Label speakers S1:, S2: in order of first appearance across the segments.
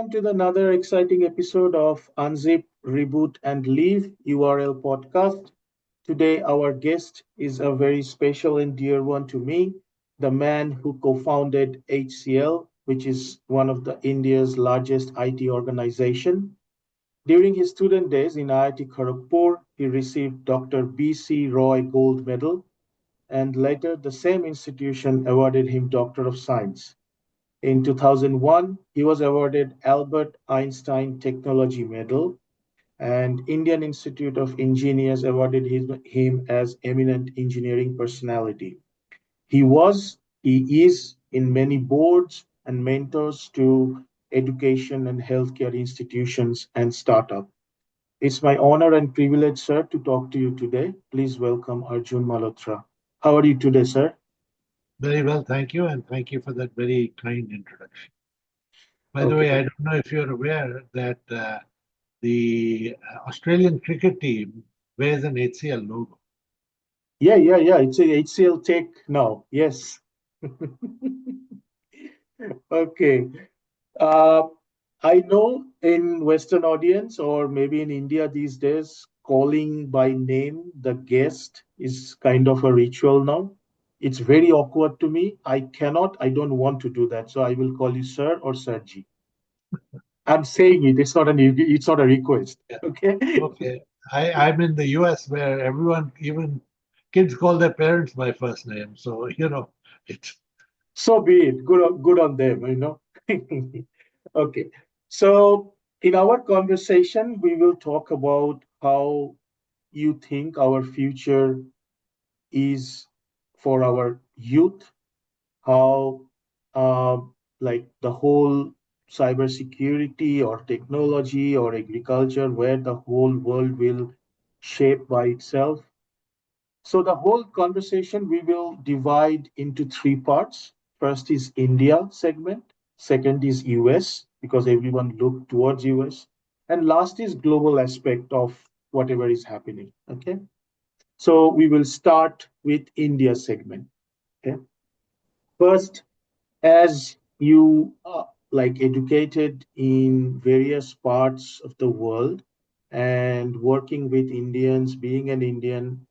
S1: welcome to another exciting episode of Unzip, Reboot, and Leave URL podcast. Today, our guest is a very special and dear one to me, the man who co founded HCL, which is one of the India's largest IT organization. During his student days in IIT Kharagpur, he received Dr. B.C. Roy Gold Medal, and later the same institution awarded him Doctor of Science. In 2001, he was awarded Albert Einstein Technology Medal, and Indian Institute of Engineers awarded him as Eminent Engineering Personality. He is in many boards and mentors to education and healthcare institutions and startup. It's my honor and privilege, sir, to talk to you today. Please welcome Arjun Malhotra. How are you today, sir?
S2: Very well, thank you, and thank you for that very kind introduction. By the way, I
S1: Okay.
S2: don't know if you're aware that the Australian cricket team wears an HCL logo.
S1: Yeah. It's a HCL Tech now. Yes. Okay. Uh, I know in Western audience or maybe in India these days, calling by name the guest is kind of a ritual now. It's very awkward to me. I don't want to do that. So I will call you sir or Sirji. I'm saying it. It's not a request.
S2: Yeah.
S1: Okay.
S2: Okay. I'm in the US where everyone, even kids, call their parents by first name. So, it's
S1: So be it. Good on them, you know. Okay. So in our conversation, we will talk about how you think our future is for our youth, how uh, like the whole cybersecurity or technology or agriculture, where the whole world will shape by itself. So the whole conversation we will divide into three parts. First is India segment, second is US because everyone look towards US, and last is global aspect of whatever is happening. Okay, so we will start with India segment. Okay, first, as you are like educated in various parts of the world and working with Indians, being an Indian,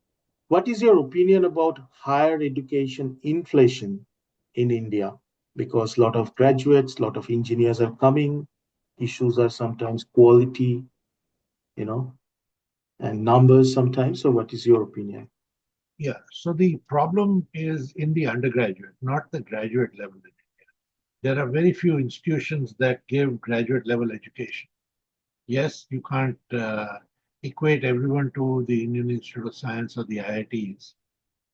S1: what is your opinion about higher education inflation in India? Because a lot of graduates, a lot of engineers are coming. Issues are sometimes quality, you know, and numbers sometimes. So, what is your opinion?
S2: yeah. So the problem is in the undergraduate, not the graduate level. There are very few institutions that give graduate level education. Yes, you can't equate everyone to the Indian Institute of Science or the IITs,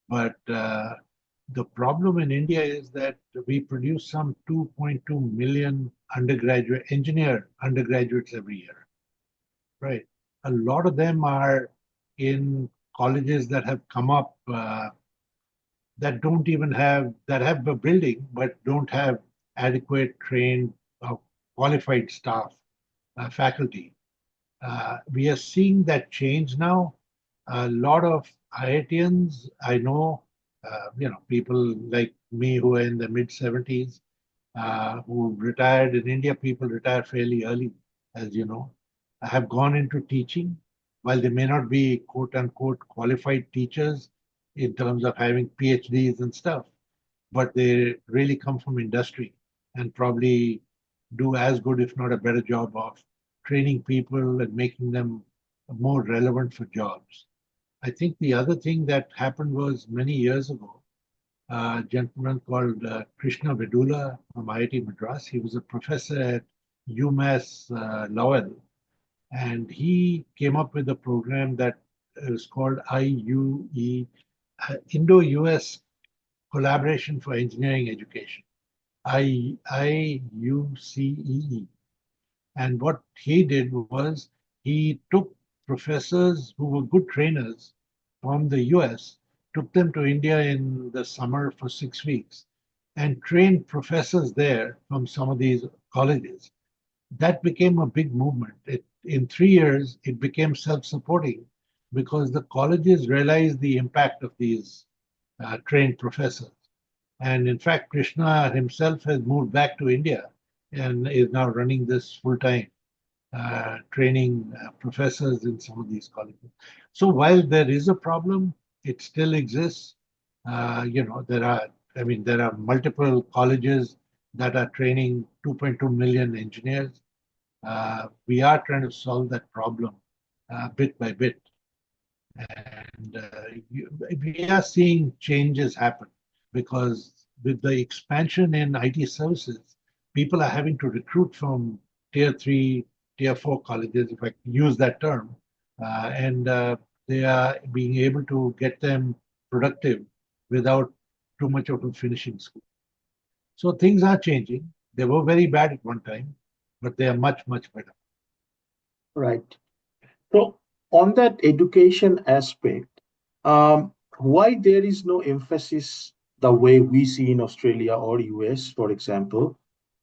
S2: but the problem in India is that we produce some 2.2 million engineer undergraduates every year, right? A lot of them are in colleges that have come up that don't even that have a building but don't have adequate trained, qualified staff, faculty. We are seeing that change now. A lot of IITians I know, people like me who are in the mid 70s, who retired in India. People retire fairly early, as you know, have gone into teaching. While they may not be quote unquote qualified teachers in terms of having PhDs and stuff, but they really come from industry and probably do as good, if not a better job of training people and making them more relevant for jobs. I think the other thing that happened was many years ago, a gentleman called Krishna Vedula from IIT Madras. He was a professor at UMass Lowell, and he came up with a program that is called IUE, Indo-US Collaboration for Engineering Education, IUCEE. And what he did was he took professors who were good trainers from the US, took them to India in the summer for 6 weeks, and trained professors there from some of these colleges. That became a big movement. In 3 years, it became self supporting because the colleges realized the impact of these trained professors. And in fact, Krishna himself has moved back to India and is now running this full time, training professors in some of these colleges. So while there is a problem, it still exists. There are multiple colleges that are training 2.2 million engineers. We are trying to solve that problem bit by bit. And we are seeing changes happen because with the expansion in IT services, people are having to recruit from tier three, tier four colleges, if I can use that term, and they are being able to get them productive without too much of a finishing school. So things are changing. They were very bad at one time, but they are much, much better.
S1: Right. So on that education aspect, why there is no emphasis the way we see in Australia or US, for example,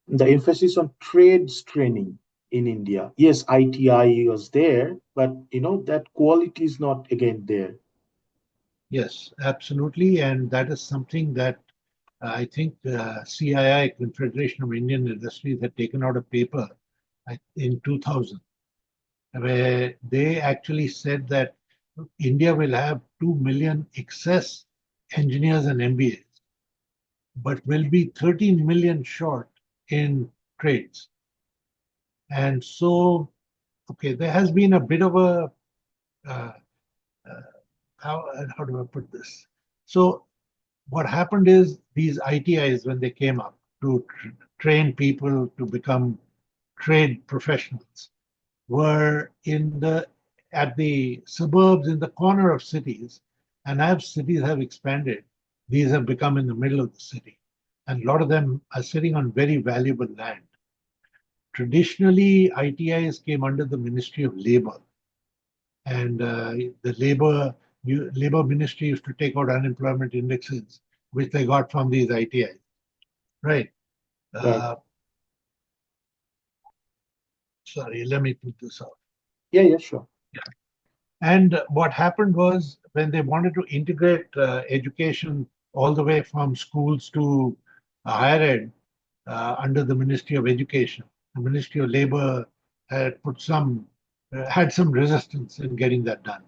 S1: the emphasis on trades training in India. Yes, ITI was there, but that quality is not again there.
S2: Yes, absolutely. And that is something that I think CII, Confederation of Indian Industries, had taken out a paper in 2000, where they actually said that India will have 2 million excess engineers and MBAs, but will be 13 million short in trades. And so, okay, there has been a bit of a, uh, uh, how do I put this? So what happened is these ITIs, when they came up to train people to become trade professionals, were at the suburbs in the corner of cities, and as cities have expanded, these have become in the middle of the city, and a lot of them are sitting on very valuable land. Traditionally, ITIs came under the Ministry of Labor, and the labor ministry used to take out unemployment indexes, which they got from these ITIs. Right.
S1: Right.
S2: Uh, Sorry, let me put this out.
S1: Yeah, sure.
S2: Yeah. And what happened was when they wanted to integrate education all the way from schools to higher ed under the Ministry of Education, the Ministry of Labor had some resistance in getting that done.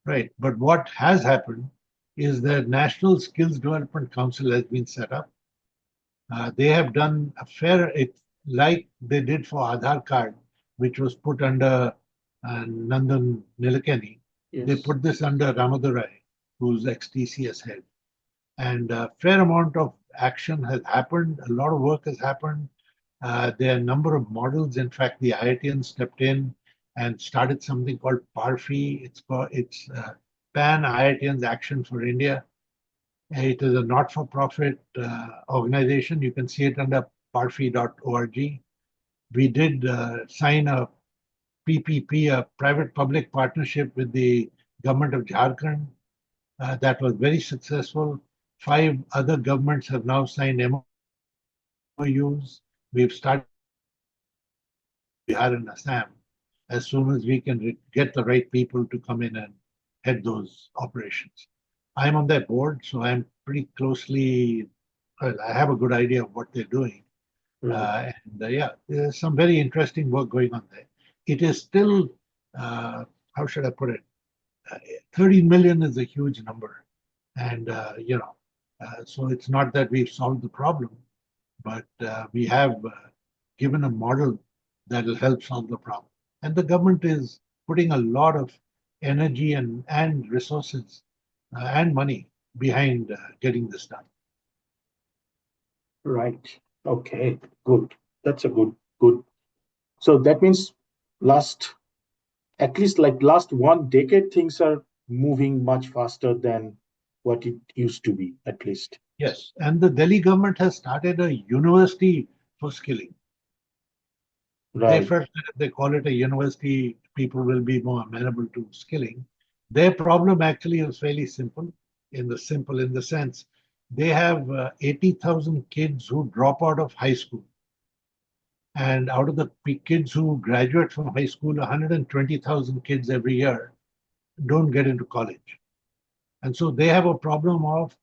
S2: Right. But what has happened is the National Skills Development Council has been set up. They have done it's like they did for Aadhaar card, which was put under Nandan Nilekani. They
S1: Yes.
S2: put this under Ramadurai, who's ex-TCS head. And a fair amount of action has happened. A lot of work has happened. There are a number of models. In fact, the IITians stepped in and started something called PARFI. It's Pan IITians Action for India. It is a not-for-profit organization. You can see it under parfi.org. We did sign a PPP, a private-public partnership with the government of Jharkhand. That was very successful. 5 other governments have now signed MOUs. We've started Bihar and Assam as soon as we can get the right people to come in and head those operations. I'm on their board, so I'm pretty closely, well, I have a good idea of what they're doing. Yeah, there's some very interesting work going on there. It is still, how should I put it? 30 million is a huge number. And, so it's not that we've solved the problem, but we have given a model that will help solve the problem. And the government is putting a lot of energy and resources and money behind getting this done.
S1: Right. Okay. Good. That's a good. So that means last, at least like last 1 decade, things are moving much faster than what it used to be, at least.
S2: Yes, and the Delhi government has started a university for skilling. They
S1: Right.
S2: felt that if they call it a university, people will be more amenable to skilling. Their problem actually is fairly simple in the sense they have 80,000 kids who drop out of high school. And out of the kids who graduate from high school, 120,000 kids every year don't get into college. And so they have a problem of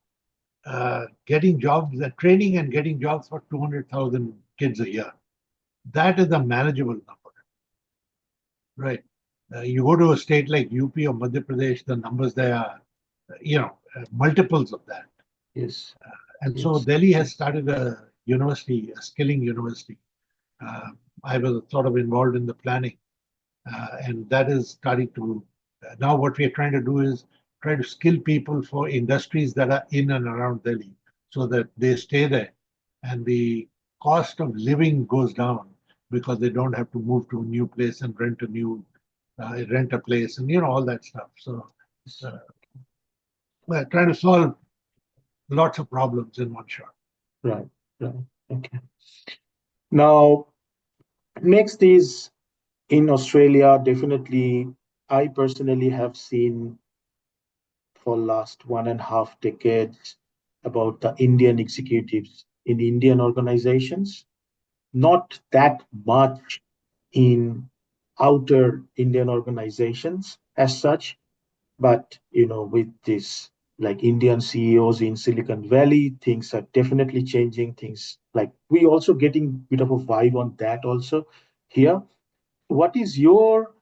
S2: getting jobs, training and getting jobs for 200,000 kids a year. that is a manageable number, right? You go to a state like UP or Madhya Pradesh, the numbers there are, multiples of that.
S1: Yes.
S2: And so
S1: Yes.
S2: Delhi has started a university, a skilling university. Uh, I was sort of involved in the planning, and that is starting to. Now, what we are trying to do is try to skill people for industries that are in and around Delhi, so that they stay there, and the cost of living goes down because they don't have to move to a new place and rent a place, and all that stuff. So, uh, we're trying to solve lots of problems in one shot.
S1: Right. Right. Okay. Now, next is in Australia, definitely, I personally have seen for last 1.5 decades about the Indian executives in Indian organizations, not that much in outer Indian organizations as such, but with this like Indian CEOs in Silicon Valley, things are definitely changing. Things like we also getting a bit of a vibe on that also here. What is your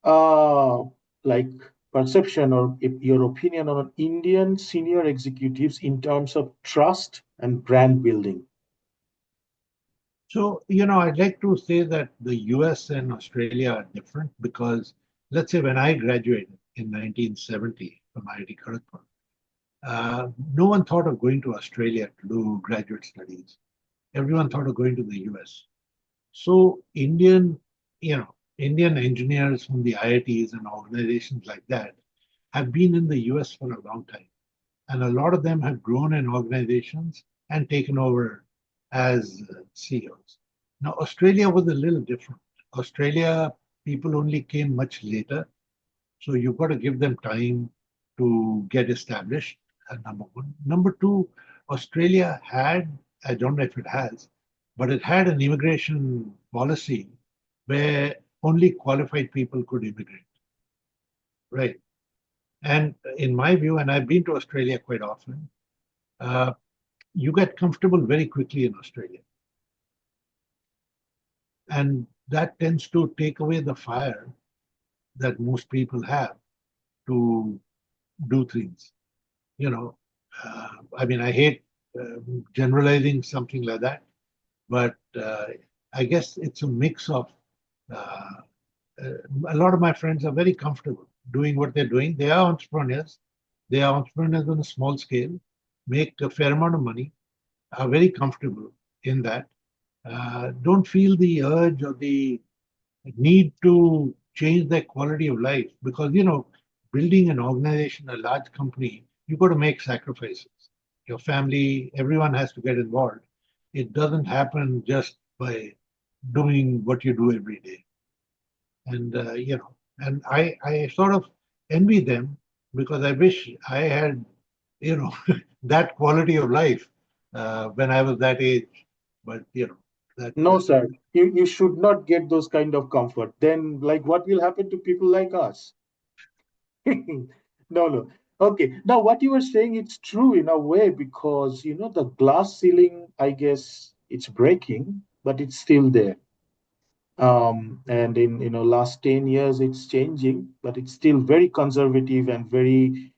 S1: uh, like perception or your opinion on Indian senior executives in terms of trust and brand building?
S2: So, I'd like to say that the US and Australia are different because, let's say, when I graduated in 1970 from IIT Kharagpur, no one thought of going to Australia to do graduate studies. Everyone thought of going to the US. So, Indian engineers from the IITs and organizations like that have been in the US for a long time. And a lot of them have grown in organizations and taken over as CEOs. Now, Australia was a little different. Australia, people only came much later. So you've got to give them time to get established, number one. Number two, Australia had, I don't know if it has, but it had an immigration policy where only qualified people could immigrate, right? And in my view, and I've been to Australia quite often, uh, you get comfortable very quickly in Australia. And that tends to take away the fire that most people have to do things. You know, I mean, I hate generalizing something like that, but I guess it's a mix of uh, uh, a lot of my friends are very comfortable doing what they're doing. They are entrepreneurs. They are entrepreneurs on a small scale, make a fair amount of money, are very comfortable in that, don't feel the urge or the need to change their quality of life because, building an organization, a large company, you've got to make sacrifices. Your family, everyone has to get involved. It doesn't happen just by doing what you do every day. And, and I sort of envy them because I wish I had, that quality of life when I was that age. But, that
S1: No, sir. You should not get those kind of comfort. Then, like, what will happen to people like us? No, no. Okay. Now, what you were saying, it's true in a way because, the glass ceiling, I guess it's breaking, but it's still there. And in, last 10 years, it's changing, but it's still very conservative and very,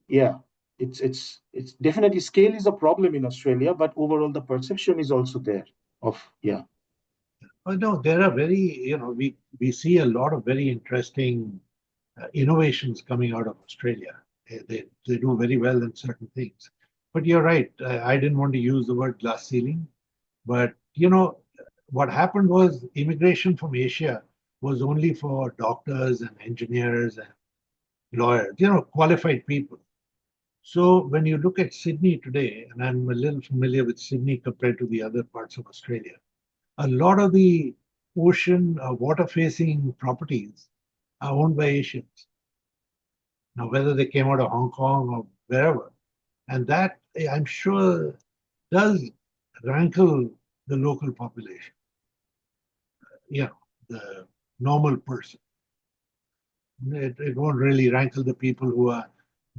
S1: yeah, it's definitely scale is a problem in Australia, but overall the perception is also there of, yeah.
S2: oh, no, there are very, we see a lot of very interesting innovations coming out of Australia. They do very well in certain things. But you're right. I didn't want to use the word glass ceiling. But, what happened was immigration from Asia was only for doctors and engineers and lawyers, qualified people. So when you look at Sydney today, and I'm a little familiar with Sydney compared to the other parts of Australia, a lot of the ocean water facing properties are owned by Asians. Now, whether they came out of Hong Kong or wherever, and that I'm sure does rankle the local population, the normal person. It won't really rankle the people who are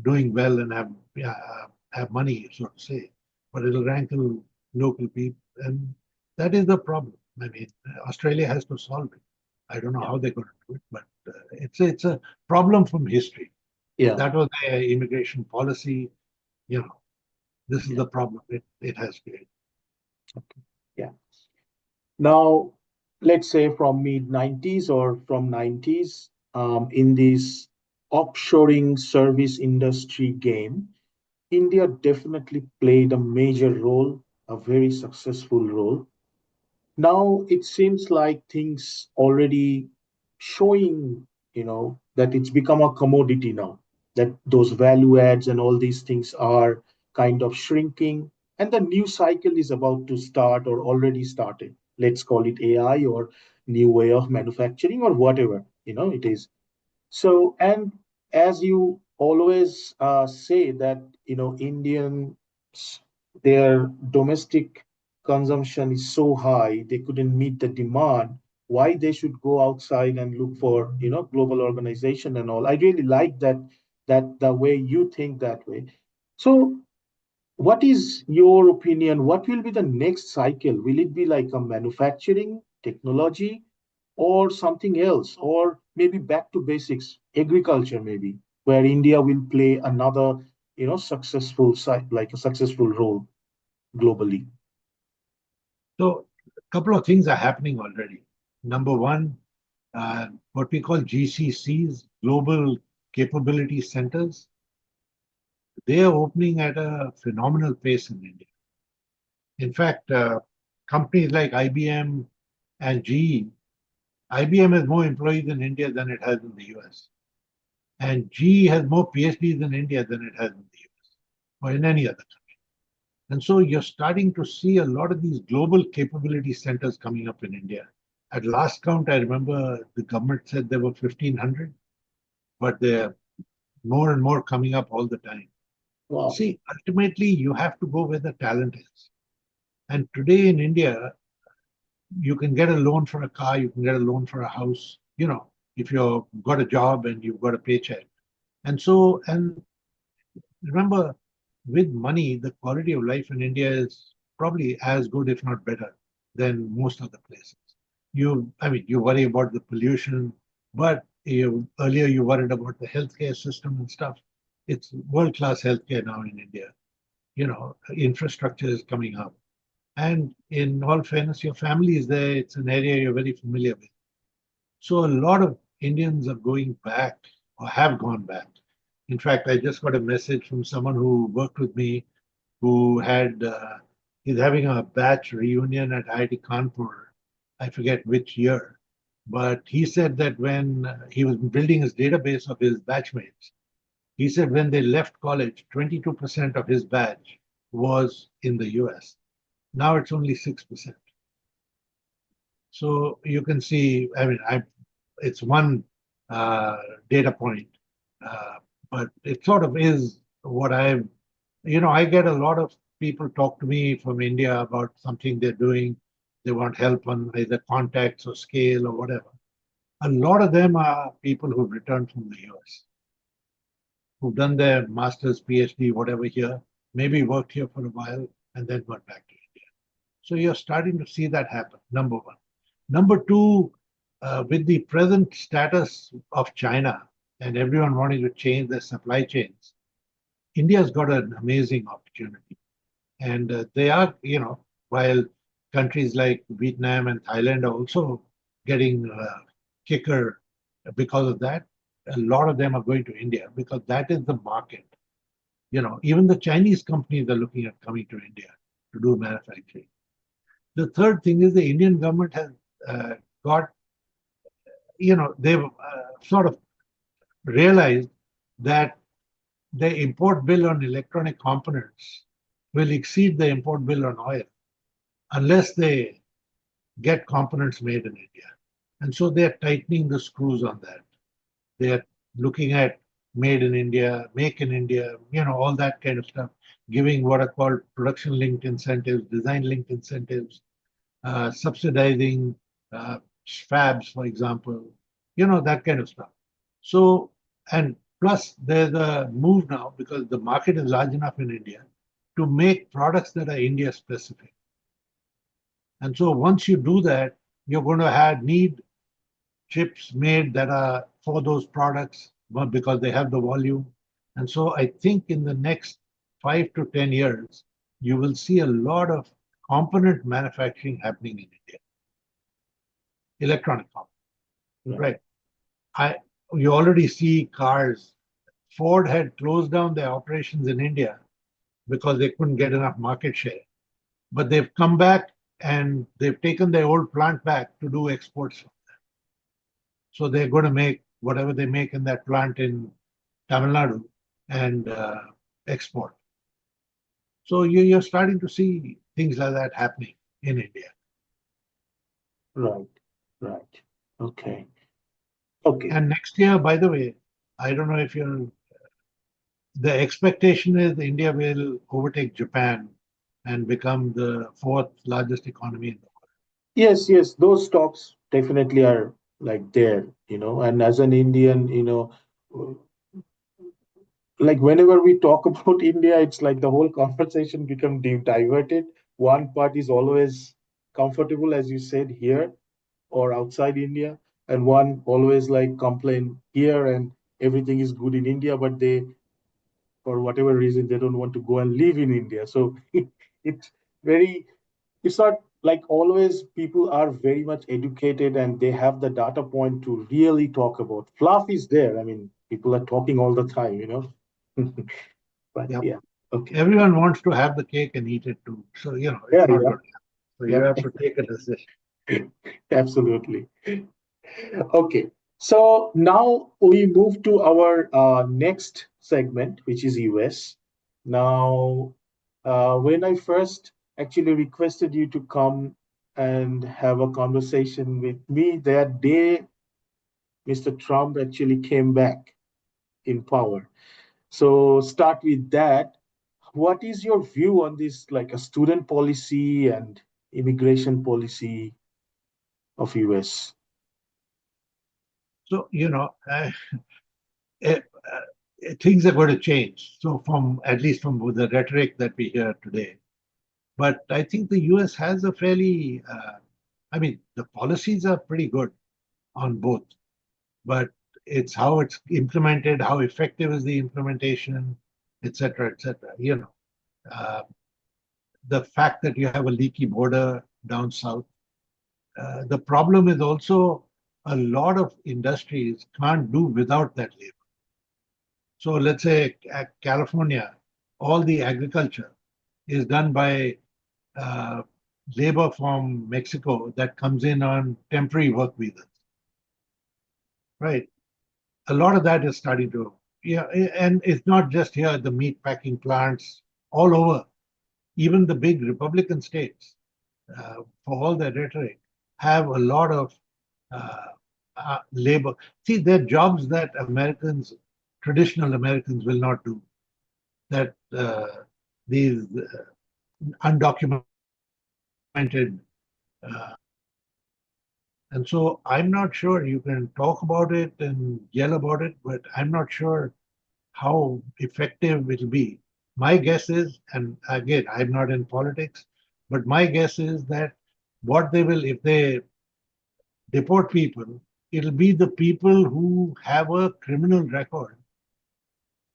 S2: doing well and have money, so to say, but it'll rankle local people, and that is the problem. I mean, Australia has to solve it. I don't know
S1: Yeah.
S2: how they're going to do it, but it's a problem from history.
S1: Yeah.
S2: That was their immigration policy. You know, this is
S1: Yeah.
S2: the problem it has created.
S1: Okay. Yeah. Now, let's say from mid 90s or from 90s, in this offshoring service industry game, India definitely played a major role, a very successful role. Now it seems like things already showing, that it's become a commodity now, that those value adds and all these things are kind of shrinking, and the new cycle is about to start or already started. Let's call it AI or new way of manufacturing or whatever, it is. So, and as you always say that, Indians, their domestic consumption is so high, they couldn't meet the demand. Why they should go outside and look for, global organization and all. I really like that the way you think that way. So, what is your opinion? What will be the next cycle? Will it be like a manufacturing, technology, or something else, or maybe back to basics, agriculture, maybe, where India will play another, successful side, like a successful role globally?
S2: So a couple of things are happening already. Number one, what we call GCCs, Global Capability Centers, they are opening at a phenomenal pace in India. In fact, companies like IBM and GE, IBM has more employees in India than it has in the US. And GE has more PhDs in India than it has in the US or in any other country. And so you're starting to see a lot of these global capability centers coming up in India. At last count, I remember the government said there were 1,500, but there are more and more coming up all the time.
S1: Wow.
S2: See, ultimately, you have to go where the talent is. And today in India, you can get a loan for a car, you can get a loan for a house, if you've got a job and you've got a paycheck. And remember, with money, the quality of life in India is probably as good, if not better, than most other places. You worry about the pollution, but earlier you worried about the healthcare system and stuff. It's world-class healthcare now in India. Infrastructure is coming up. And in all fairness, your family is there. It's an area you're very familiar with. So a lot of Indians are going back or have gone back. In fact, I just got a message from someone who worked with me who he's having a batch reunion at IIT Kanpur. I forget which year, but he said that when he was building his database of his batchmates, he said when they left college, 22% of his batch was in the US. Now it's only 6%. So you can see, it's one uh, data point, uh, but it sort of is what I get a lot of people talk to me from India about something they're doing. They want help on either contacts or scale or whatever. A lot of them are people who've returned from the US, who've done their master's, PhD, whatever here, maybe worked here for a while and then got back to India. So you're starting to see that happen, number one. Number two, with the present status of China and everyone wanting to change their supply chains, India's got an amazing opportunity. And they are, while countries like Vietnam and Thailand are also getting kicker because of that, a lot of them are going to India because that is the market. Even the Chinese companies are looking at coming to India to do manufacturing. The third thing is the Indian government has got, they've sort of realized that the import bill on electronic components will exceed the import bill on oil unless they get components made in India. And so they're tightening the screws on that. They're looking at made in India, make in India, all that kind of stuff, giving what are called production linked incentives, design linked incentives, subsidizing fabs, for example, that kind of stuff. So, and plus there's a move now because the market is large enough in India to make products that are India specific. And so once you do that, you're going to need chips made that are for those products, but because they have the volume. And so I think in the next 5 to 10 years, you will see a lot of component manufacturing happening in India, electronic components,
S1: Right.
S2: right? I You already see cars. Ford had closed down their operations in India because they couldn't get enough market share. But they've come back and they've taken their old plant back to do exports. So they're going to make whatever they make in that plant in Tamil Nadu and export. So you're starting to see things like that happening in India.
S1: Right. Right. Okay. Okay.
S2: And next year, by the way, I don't know if the expectation is India will overtake Japan and become the fourth largest economy in the world.
S1: Yes, yes, those stocks definitely are like there, and as an Indian, like whenever we talk about India, it's like the whole conversation become diverted. One part is always comfortable, as you said, here or outside India, and one always like complain here and everything is good in India, but they, for whatever reason, they don't want to go and live in India. So it's very, it's not like always people are very much educated and they have the data point to really talk about. Fluff is there. I mean, people are talking all the time. But
S2: Yep.
S1: yeah, okay.
S2: Everyone wants to have the cake and eat it too. So,
S1: Yeah,
S2: it's not
S1: yeah,
S2: good. So you
S1: yep,
S2: have to take a decision.
S1: absolutely. Okay, so now we move to our next segment, which is US. Now, when I first actually requested you to come and have a conversation with me, that day, Mr. Trump actually came back in power. So, start with that. What is your view on this, like a student policy and immigration policy of US?
S2: So, eh, things are going to change. So, at least from the rhetoric that we hear today. But I think the US has a I mean, the policies are pretty good on both, but it's how it's implemented, how effective is the implementation, et cetera, et cetera. Uh, the fact that you have a leaky border down south. The problem is also a lot of industries can't do without that labor. So let's say California, all the agriculture is done by uh, labor from Mexico that comes in on temporary work visas, right? A lot of that is starting to, yeah, and it's not just here, the meat packing plants all over, even the big Republican states, for all their rhetoric, have a lot of uh, labor. See, they're jobs that traditional Americans will not do, that these undocumented uh, And so I'm not sure you can talk about it and yell about it, but I'm not sure how effective it'll be. My guess is, and again, I'm not in politics, but my guess is that what they will, if they deport people, it'll be the people who have a criminal record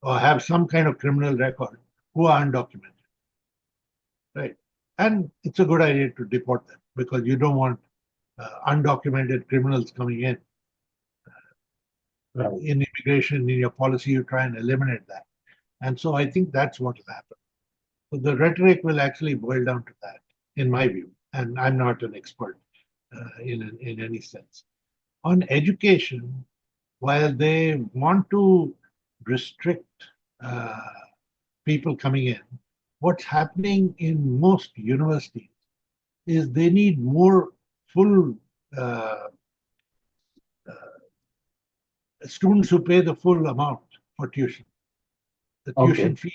S2: or have some kind of criminal record who are undocumented, right? And it's a good idea to deport them because you don't want undocumented criminals coming in.
S1: Right.
S2: In immigration, in your policy, you try and eliminate that. And so I think that's what will happen. So the rhetoric will actually boil down to that, in my view. And I'm not an expert in any sense. On education, while they want to restrict uh, people coming in, what's happening in most universities is they need more full uh, students who pay the full amount for tuition, the tuition
S1: Okay.
S2: fee.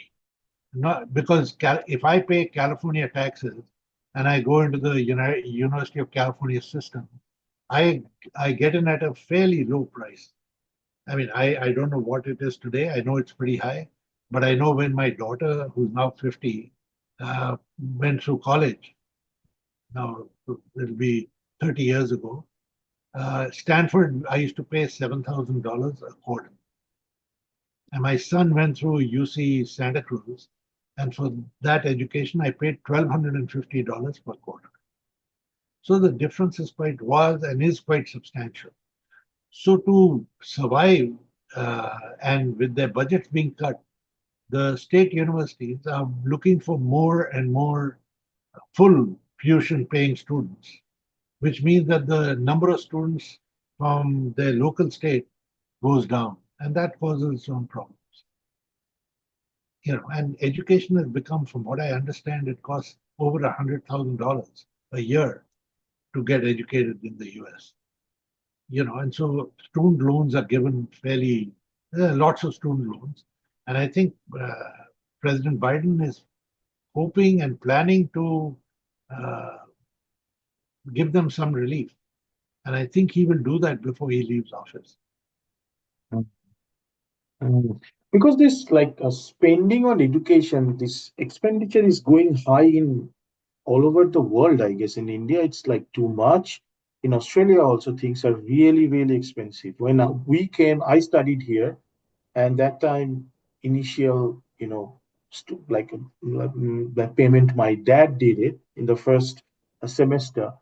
S2: Not because if I pay California taxes and I go into the University of California system, I I get in at a fairly low price. I mean, I don't know what it is today. I know it's pretty high, but I know when my daughter, who's now 50, went through college, Now it'll be 30 years ago. Stanford, I used to pay $7,000 a quarter. And my son went through UC Santa Cruz. And for that education, I paid $1,250 per quarter. So the difference was and is quite substantial. So to survive, and with their budgets being cut, the state universities are looking for more and more full tuition paying students, which means that the number of students from their local state goes down, and that causes its own problems. And education has become, from what I understand, it costs over $100,000 a year to get educated in the US. And so student loans are given fairly, lots of student loans. And I think President Biden is hoping and planning to uh, give them some relief. And I think he will do that before he leaves office.
S1: Mm. Because this like spending on education, this expenditure is going high in all over the world, I guess. In India, it's like too much. In Australia, also things are really, really expensive. When we came, I studied here, and that time, initial, like the payment, my dad did it in the first semester.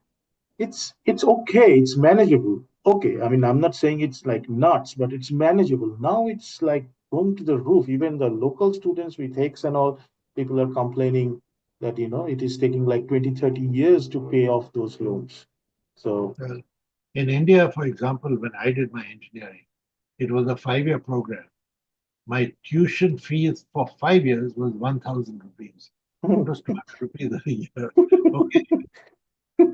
S1: It's okay, it's manageable. Okay, I mean, I'm not saying it's like nuts, but it's manageable. Now it's like going to the roof. Even the local students with X and all, people are complaining that it is taking like 20, 30 years to pay off those loans. So
S2: In India, for example, when I did my engineering, it was a 5-year program. My tuition fees for 5 years was 1,000 rupees. It was 200 rupees a year. Okay.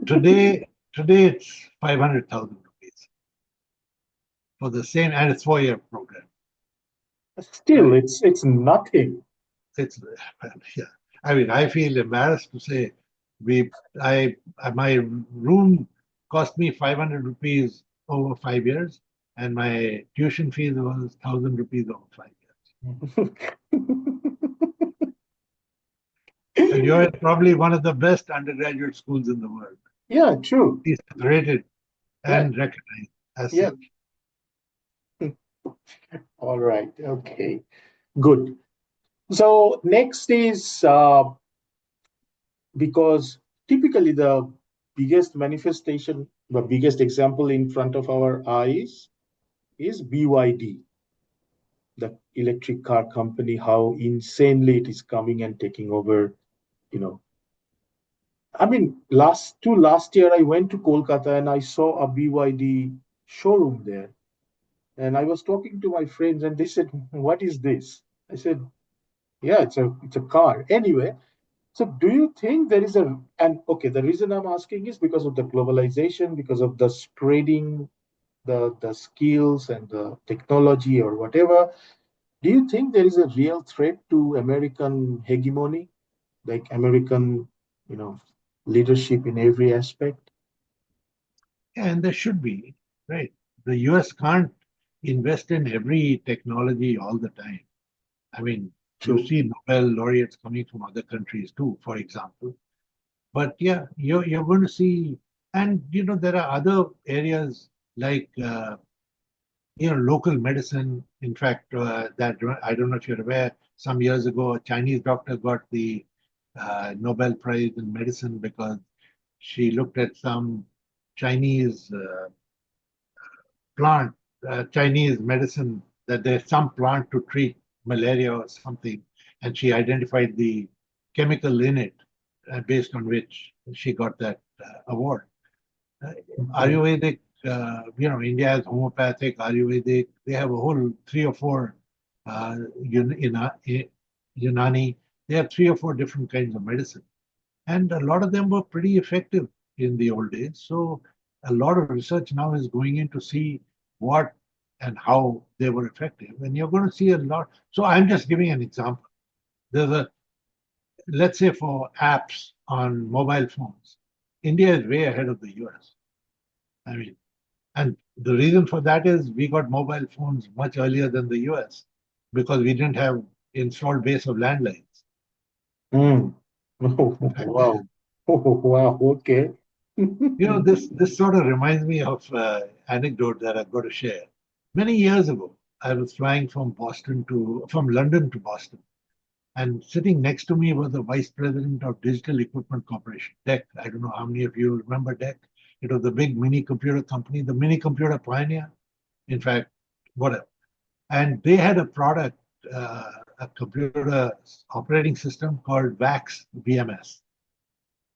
S2: Today it's 500,000 rupees for the same, and it's 4-year program.
S1: still,
S2: Right?
S1: it's nothing.
S2: It's yeah. I mean, I feel embarrassed to say my room cost me 500 rupees over 5 years, and my tuition fees was 1,000 rupees over 5 years. And you're probably one of the best undergraduate schools in the world.
S1: Yeah, true.
S2: It's rated
S1: Yeah,
S2: and recognized as
S1: yeah.
S2: such.
S1: All right. Okay. Good. So next is because typically the biggest manifestation, the biggest example in front of our eyes is BYD, the electric car company, how insanely it is coming and taking over, you know. I mean, last year I went to Kolkata and I saw a BYD showroom there. And I was talking to my friends and they said, "What is this?" I said, "Yeah, it's a car." Anyway, so do you think there is and okay, the reason I'm asking is because of the globalization, because of the spreading the skills and the technology or whatever. Do you think there is a real threat to American hegemony, like American, you know, leadership in every aspect?
S2: And there should be, right? The US can't invest in every technology all the time. I mean, you
S1: True.
S2: see Nobel laureates coming from other countries too, for example. But yeah, you're going to see, and there are other areas like local medicine. In fact, that I don't know if you're aware, some years ago, a Chinese doctor got the Nobel Prize in medicine because she looked at some Chinese plant, Chinese medicine, that there's some plant to treat malaria or something, and she identified the chemical in it, based on which she got that award. Uh,
S1: Mhm.
S2: Ayurvedic, India has homeopathic, Ayurvedic. They have a whole 3 or 4 Unani. They have 3 or 4 different kinds of medicine, and a lot of them were pretty effective in the old days. So a lot of research now is going in to see what and how they were effective, and you're going to see a lot. So I'm just giving an example. There's a Let's say for apps on mobile phones, India is way ahead of the US. I mean, and the reason for that is we got mobile phones much earlier than the US because we didn't have installed base of landlines.
S1: Mm.
S2: In fact,
S1: Wow. Oh, wow. Okay.
S2: This sort of reminds me of anecdote that I've got to share. Many years ago, I was flying from London to Boston, and sitting next to me was the vice president of Digital Equipment Corporation, DEC. I don't know how many of you remember DEC. It was the big mini computer company, the mini computer pioneer. In fact, whatever. And they had a product, a computer operating system called VAX VMS,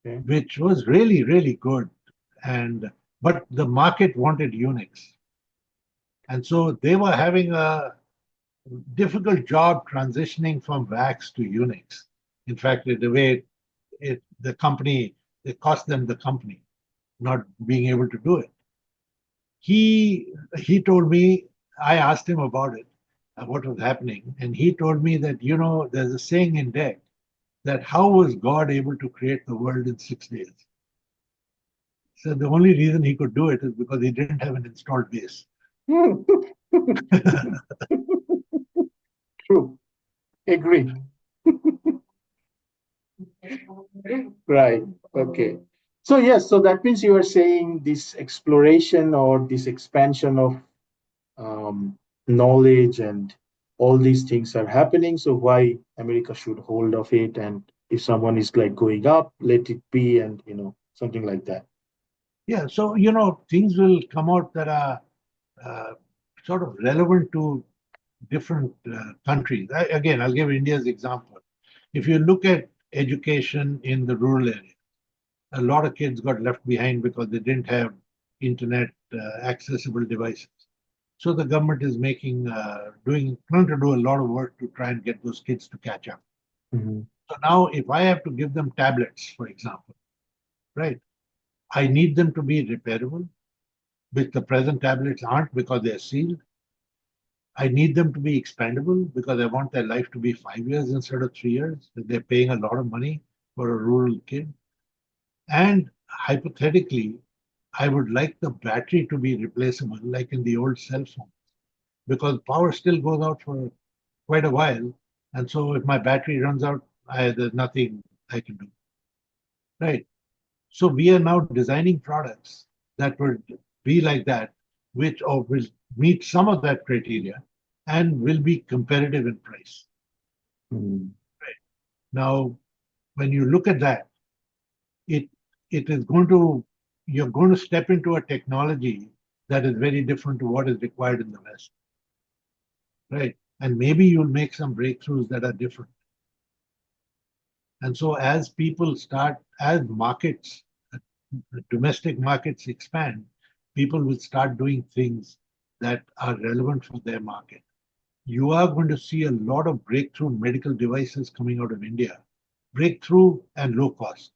S1: Okay.
S2: which was really, really good. And but the market wanted Unix. And so they were having a difficult job transitioning from VAX to Unix. In fact, the way the company, it cost them the company not being able to do it. He told me, I asked him about it, what was happening, and he told me that there's a saying in DEC that how was God able to create the world in 6 days? So the only reason he could do it is because he didn't have an installed base.
S1: True. Agreed. Right. Okay. So yes, so that means you are saying this exploration or this expansion of knowledge and all these things are happening. So why America should hold of it, and if someone is like going up, let it be, and something like that.
S2: Yeah, so things will come out that are uh, sort of relevant to different countries. Again, I'll give India's example. If you look at education in the rural area, a lot of kids got left behind because they didn't have internet accessible devices. So the government is trying to do a lot of work to try and get those kids to catch up.
S1: Mhm.
S2: So now, if I have to give them tablets, for example, right, I need them to be repairable, which the present tablets aren't because they're sealed. I need them to be expandable because I want their life to be 5 years instead of 3 years. They're paying a lot of money for a rural kid. And hypothetically, I would like the battery to be replaceable, like in the old cell phone, because power still goes out for quite a while. And so if my battery runs out, there's nothing I can do. Right. So we are now designing products that would be like that, which or will meet some of that criteria and will be competitive in price.
S1: Mhm.
S2: Right. Now, when you look at that, it it is going to you're going to step into a technology that is very different to what is required in the West. Right. And maybe you'll make some breakthroughs that are different. And so as markets, domestic markets expand, people will start doing things that are relevant for their market. You are going to see a lot of breakthrough medical devices coming out of India, breakthrough and low cost,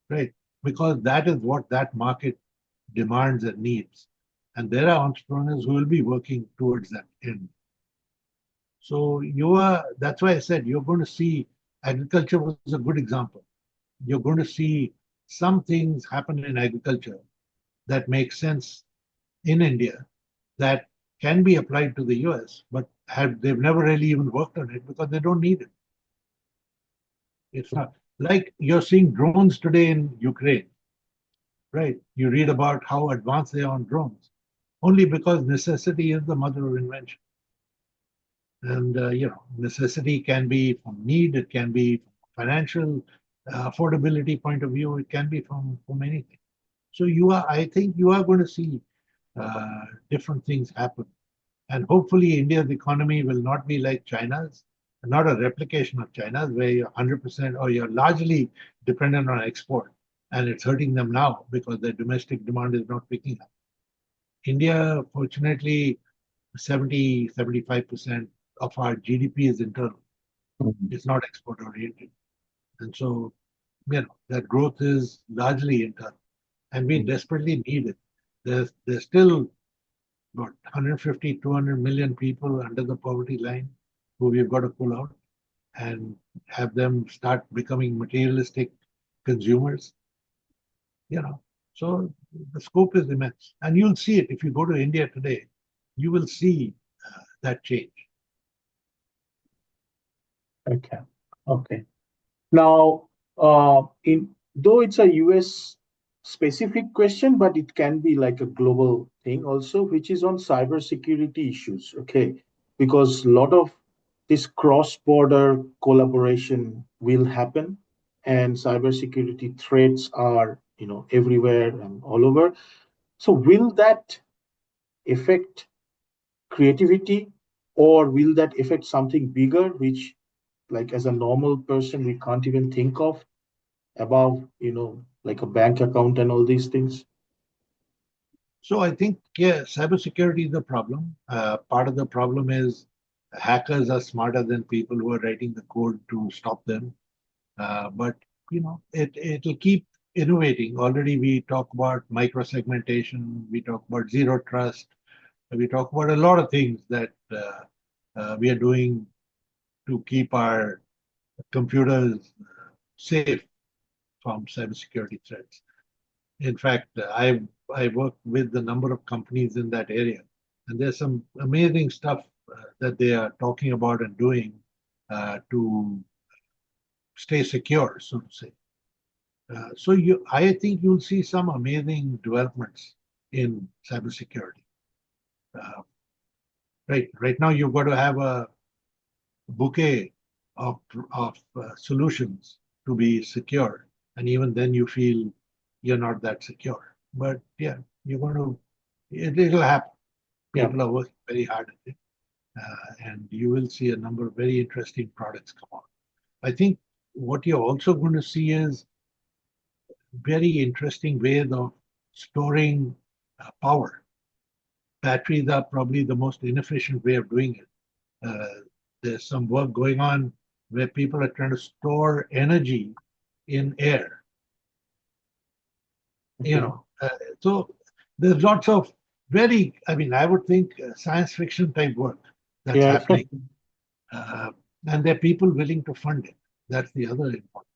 S2: right? Because that is what that market demands and needs. And there are entrepreneurs who will be working towards that end. So that's why I said you're going to see agriculture was a good example. You're going to see some things happen in agriculture that make sense in India that can be applied to the US, but they've never really even worked on it because they don't need it. It's not like you're seeing drones today in Ukraine, right? You read about how advanced they are on drones, only because necessity is the mother of invention. And necessity can be from need, it can be from financial affordability point of view, it can be from anything. So I think you are going to see different things happen. And hopefully, India's economy will not be like China's, not a replication of China's, where you're 100% or you're largely dependent on export. And it's hurting them now because their domestic demand is not picking up. India, fortunately, 75% of our GDP is internal,
S1: Mhm.
S2: it's not export oriented. And so, that growth is largely internal. And we
S1: Mhm.
S2: desperately need it. There's still about 150, 200 million people under the poverty line who we've got to pull out and have them start becoming materialistic consumers, you know. So the scope is immense. And you'll see it if you go to India today, you will see that change.
S1: Okay. Okay. Now, In though it's a US specific question, but it can be like a global thing also, which is on cybersecurity issues. Okay, because a lot of this cross-border collaboration will happen, and cybersecurity threats are, everywhere and all over. So will that affect creativity, or will that affect something bigger, which, like as a normal person, we can't even think of? Above, like a bank account and all these things.
S2: So I think, yeah, cybersecurity is the problem. Part of the problem is hackers are smarter than people who are writing the code to stop them. But it'll keep innovating. Already we talk about microsegmentation, we talk about zero trust, we talk about a lot of things that we are doing to keep our computers safe from cybersecurity threats. In fact, I work with a number of companies in that area, and there's some amazing stuff that they are talking about and doing to stay secure, so to say. I think you'll see some amazing developments in cybersecurity. Uh, right now, you've got to have a bouquet of solutions to be secure, and even then, you feel you're not that secure. But yeah, you're going to it'll happen.
S1: Yeah.
S2: People are working very hard at it, and you will see a number of very interesting products come out. I think what you're also going to see is very interesting ways of storing power. Batteries are probably the most inefficient way of doing it. There's some work going on where people are trying to store energy in air. You
S1: Okay.
S2: know, so there's lots of I mean, I would think science fiction type work that's
S1: Yeah.
S2: happening, uh, and there are people willing to fund it. That's the other important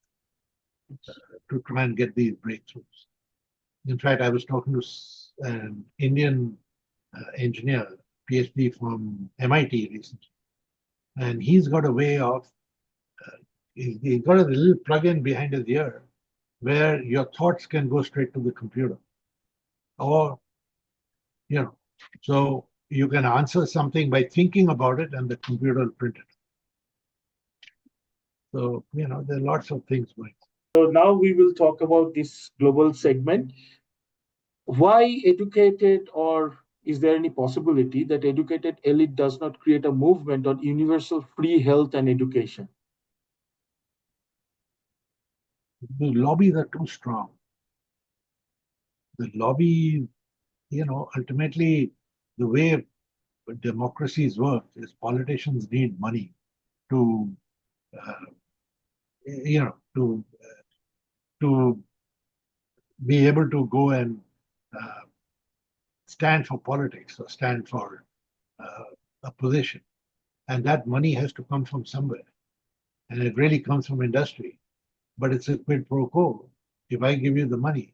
S2: to try and get these breakthroughs. In fact, I was talking to an Indian engineer, PhD from MIT recently, and he's got a way of he's got a little plug-in behind his ear where your thoughts can go straight to the computer, or you know, so you can answer something by thinking about it, and the computer will print it. So there are lots of things going.
S1: So now we will talk about this global segment. Why educated, or is there any possibility that educated elite does not create a movement on universal free health and education?
S2: The lobbies are too strong. The lobby, ultimately, the way democracies work is politicians need money to, uh, to be able to go and uh, stand for politics or stand for uh, a position. And that money has to come from somewhere. And it really comes from industry. But it's a quid pro quo. If I give you the money,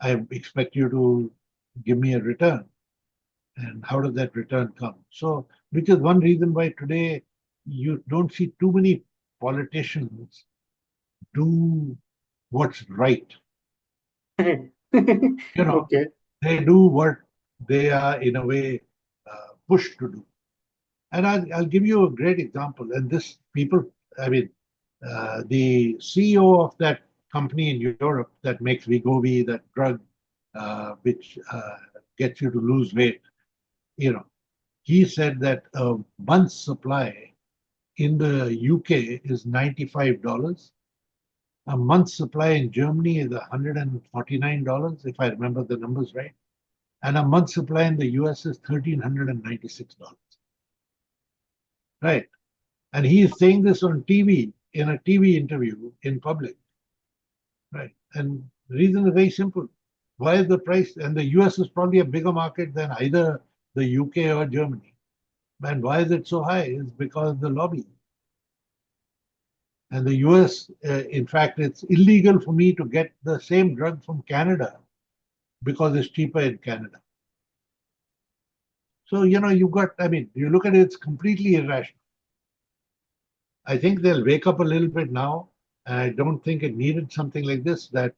S2: I expect you to give me a return. And how does that return come? So, which is one reason why today you don't see too many politicians do what's right. You know,
S1: Okay.
S2: they do what they are in a way pushed to do. And I'll give you a great example. And this people, I mean, the CEO of that company in Europe that makes Wegovy, that drug which gets you to lose weight, you know, he said that a month's supply in the UK is $95. A month's supply in Germany is $149, if I remember the numbers right. And a month's supply in the US is $1,396. Right. And he is saying this on TV, in a TV interview in public. Right. And the reason is very simple. Why is the price? And the US is probably a bigger market than either the UK or Germany. And why is it so high? It's because of the lobby. And the US, in fact, it's illegal for me to get the same drug from Canada because it's cheaper in Canada. So, you've got, I mean, you look at it, it's completely irrational. I think they'll wake up a little bit now I don't think it needed something like this. That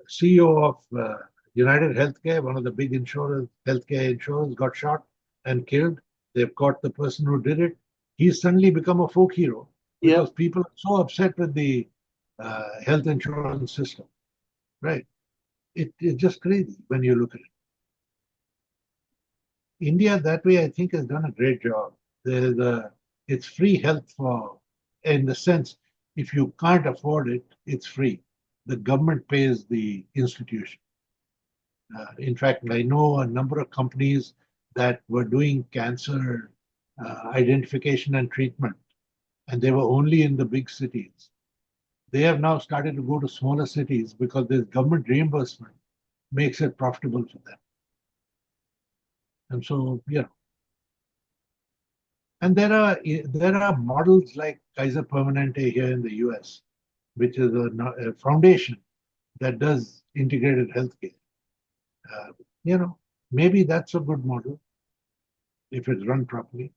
S2: CEO of United Healthcare, one of the big insurers, healthcare insurers, got shot and killed. They've caught the person who did it. He's suddenly become a folk hero
S1: Yeah.
S2: because people are so upset with the health insurance system, right? It's just crazy when you look at it. India, that way, I think, has done a great job. It's free health for, in the sense, if you can't afford it, it's free. The government pays the institution. In fact, I know a number of companies that were doing cancer identification and treatment, and they were only in the big cities. They have now started to go to smaller cities because this government reimbursement makes it profitable for them. And so, and there are models like Kaiser Permanente here in the US, which is a foundation that does integrated healthcare. Uh, Maybe that's a good model if it's run properly.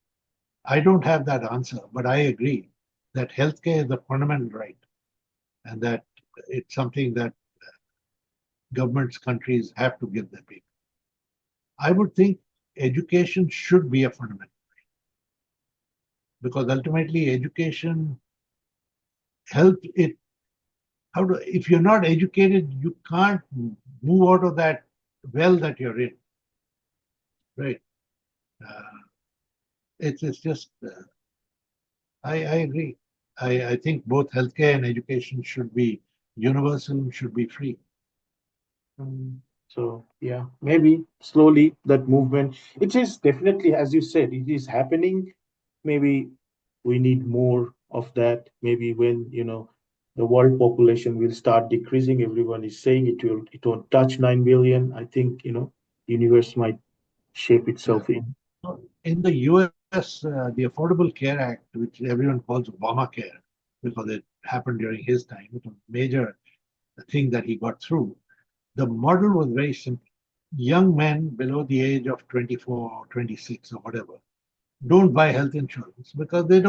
S2: I don't have that answer, but I agree that healthcare is a fundamental right, and that it's something that governments, countries have to give their people. I would think education should be a fundamental because ultimately education helps it. If you're not educated, you can't move out of that well that you're in, right? Uh, it's just I agree. I think both healthcare and education should be universal, should be free.
S1: So yeah, maybe slowly that movement. It is definitely, as you said, it is happening. Maybe we need more of that. Maybe when the world population will start decreasing, everyone is saying it won't touch 9 billion. I think universe might shape
S2: Yeah.
S1: itself in.
S2: So in the US, the Affordable Care Act, which everyone calls Obamacare, because it happened during his time, it was a major thing that he got through. The model was very simple. Young men below the age of 24 or 26 or whatever don't buy health insurance because they're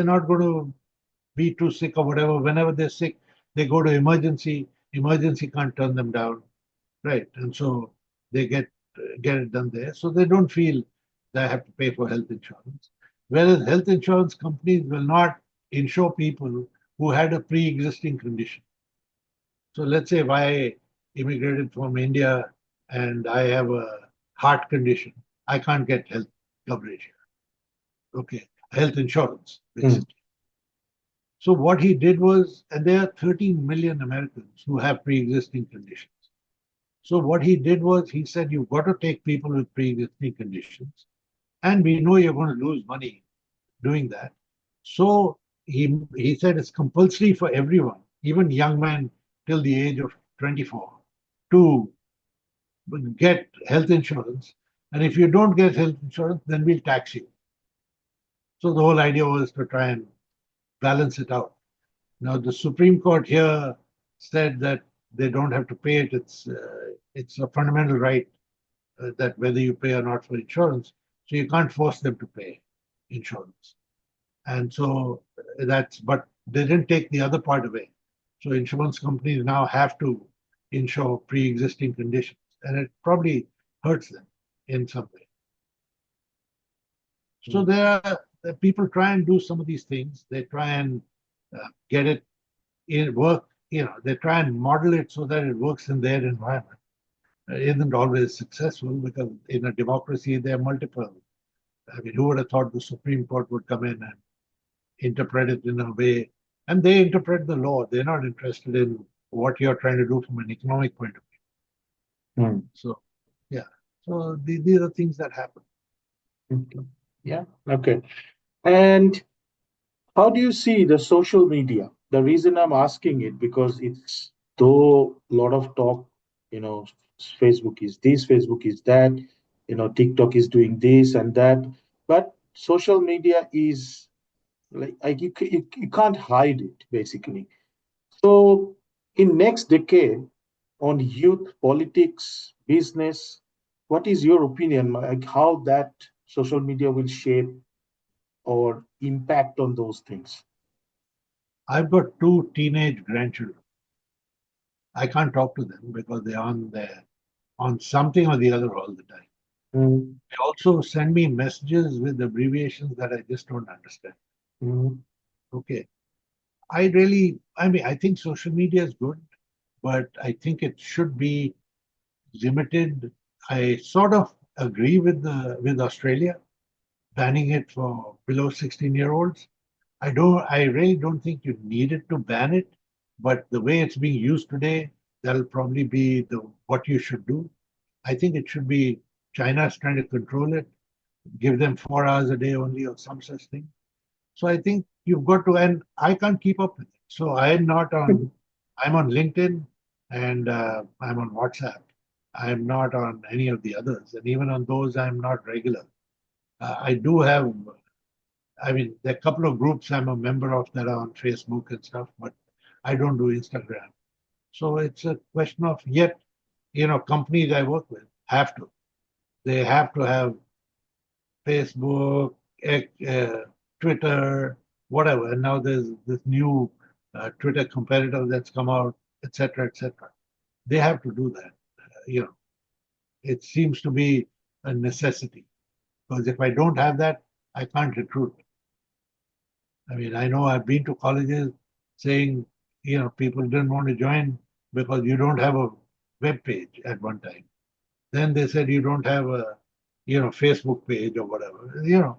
S2: not going to be too sick or whatever. Whenever they're sick, they go to emergency. Emergency can't turn them down, right? And so they get it done there. So they don't feel they have to pay for health insurance. Whereas health insurance companies will not insure people who had a pre-existing condition. So let's say if I immigrated from India and I have a heart condition, I can't get health coverage here. Okay, health insurance,
S1: Mm.
S2: basically. So what he did was, and there are 13 million Americans who have pre-existing conditions. So what he did was he said, you've got to take people with pre-existing conditions, and we know you're going to lose money doing that. So he said it's compulsory for everyone, even young men till the age of 24, to get health insurance. And if you don't get health insurance, then we'll tax you. So the whole idea was to try and balance it out. Now the Supreme Court here said that they don't have to pay it. It's a fundamental right that whether you pay or not for insurance. So you can't force them to pay insurance. And so but they didn't take the other part away. So insurance companies now have to insure pre-existing conditions, and it probably hurts them in some way. So people try and do some of these things. They try and get it in work. They try and model it so that it works in their environment. It isn't always successful because in a democracy there are multiple. I mean, who would have thought the Supreme Court would come in and interpret it in a way, and they interpret the law. They're not interested in what you're trying to do from an economic point of view.
S1: Mm.
S2: So, yeah. So these are things that happen.
S1: Okay. Yeah. Okay. And how do you see the social media? The reason I'm asking it because it's though a lot of talk, you know, Facebook is this, Facebook is that, TikTok is doing this and that, but social media is like you can't hide it basically. So in next decade on youth politics, business, what is your opinion like how that social media will shape or impact on those things?
S2: I've got two teenage grandchildren. I can't talk to them because they're on something or the other all the time.
S1: Mm,
S2: They also send me messages with abbreviations that I just don't understand.
S1: mm,
S2: Okay. I think social media is good, but I think it should be limited. I sort of agree with Australia banning it for below 16-year-olds. I really don't think you needed to ban it, but the way it's being used today, that'll probably be the what you should do. I think it should be China's trying to control it, give them 4 hours a day only or some such thing. So I think you've got to, and I can't keep up with it. So I'm on LinkedIn and I'm on WhatsApp. I'm not on any of the others. And even on those, I'm not regular. I do have, I mean, there are a couple of groups I'm a member of that are on Facebook and stuff, but I don't do Instagram. So it's a question of yet, companies I work with have to. They have to have Facebook, Twitter, whatever. And now there's this new Twitter competitor that's come out, et cetera, et cetera. They have to do that. It seems to be a necessity because if I don't have that, I can't recruit. I mean, I know I've been to colleges saying, people didn't want to join because you don't have a web page at one time. Then they said you don't have a, Facebook page or whatever.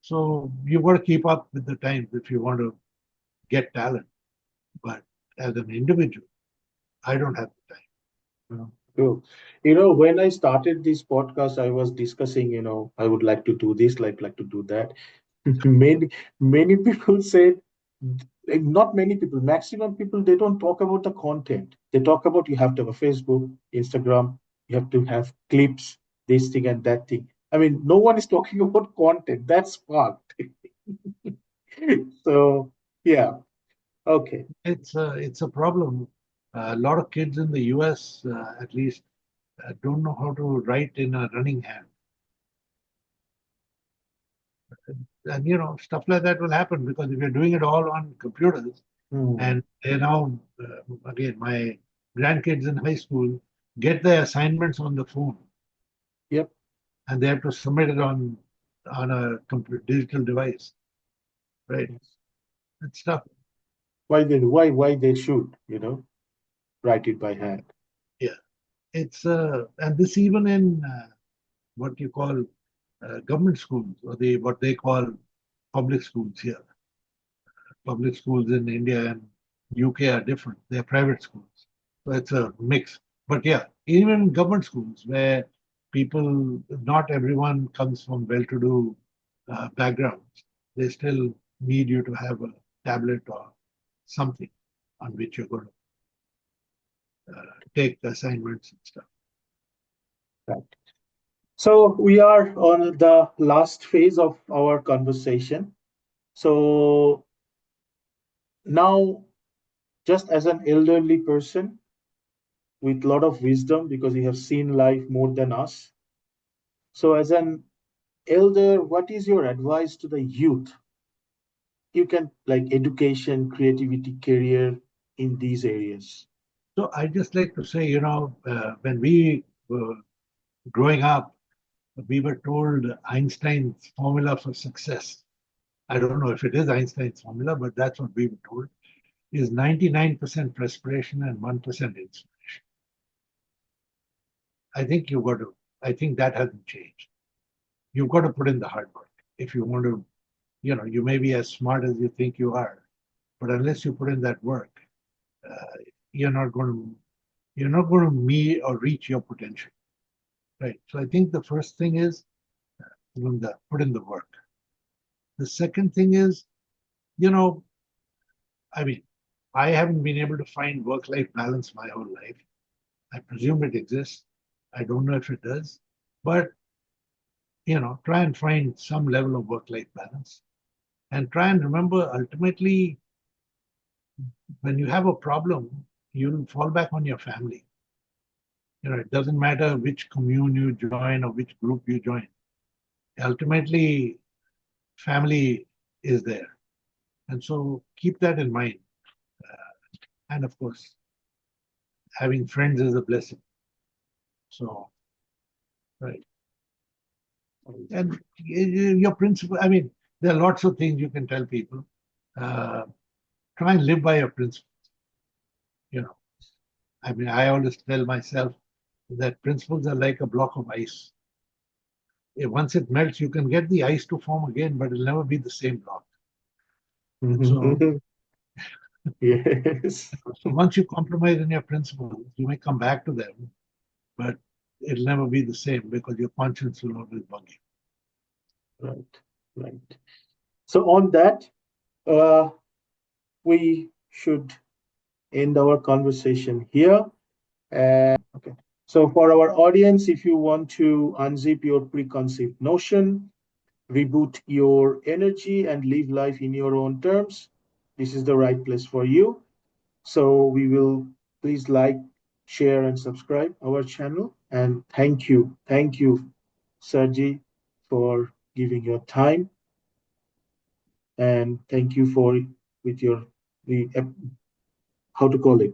S2: So you've got to keep up with the times if you want to get talent. But as an individual, I don't have the time.
S1: True. When I started this podcast, I was discussing, I would like to do this, like to do that. Many, many people said, like, not many people, maximum people, they don't talk about the content. They talk about you have to have a Facebook, Instagram, you have to have clips, this thing and that thing. I mean, no one is talking about content. That's part. So, yeah, okay.
S2: It's a problem. A lot of kids in the US, at least, don't know how to write in a running hand. And, stuff like that will happen because if you're doing it all on computers,
S1: Hmm.
S2: and they now, again, my grandkids in high school get their assignments on the phone
S1: Yep.
S2: and they have to submit it on a digital device, right?
S1: Yes.
S2: It's tough.
S1: Why they should, write it by hand.
S2: Yeah, it's and this even in what you call government schools or what they call public schools here. Public schools in India and UK are different. They're private schools, so it's a mix. But yeah, even government schools where people, not everyone comes from well-to-do backgrounds, they still need you to have a tablet or something on which you're going to take assignments and stuff.
S1: Right. So we are on the last phase of our conversation. So now, just as an elderly person with a lot of wisdom, because you have seen life more than us. So as an elder, what is your advice to the youth? You can like education, creativity, career in these areas.
S2: So I just like to say, when we were growing up, we were told Einstein's formula for success. I don't know if it is Einstein's formula, but that's what we were told, is 99% perspiration and 1% inspiration. I think you've got to, I think that hasn't changed. You've got to put in the hard work. If you want to, you may be as smart as you think you are, but unless you put in that work, uh, you're not going to, meet or reach your potential. Right. So I think the first thing is put in the work. The second thing is, you know, I mean, I haven't been able to find work-life balance my whole life. I presume it exists. I don't know if it does, but try and find some level of work-life balance and try and remember ultimately when you have a problem, you'll fall back on your family. It doesn't matter which commune you join or which group you join. Ultimately, family is there. And so keep that in mind. And of course, having friends is a blessing. So, right. And your principle, I mean, there are lots of things you can tell people. Uh, Try and live by your principles. You know, I mean, I always tell myself that principles are like a block of ice. Once it melts, you can get the ice to form again, but it'll never be the same block. And so,
S1: Yes.
S2: so once you compromise on your principles, you may come back to them, but it'll never be the same because your conscience will always bug you.
S1: Right. Right. So on that, we should end our conversation here. Okay. So for our audience, if you want to unzip your preconceived notion, reboot your energy, and live life in your own terms, this is the right place for you. So we will please like, share, and subscribe our channel. And thank you, Sergi, for giving your time, and thank you for with your the how to call it.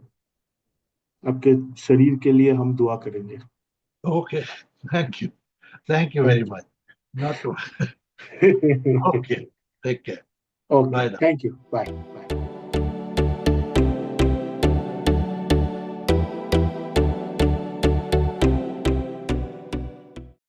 S1: आपके शरीर के लिए हम दुआ करेंगे.
S2: Okay, thank you. Thank you very
S1: Thank
S2: much. Not to.
S1: you.
S2: Okay, take care.
S1: Okay,
S2: Bye now.
S1: thank you. Bye. Bye.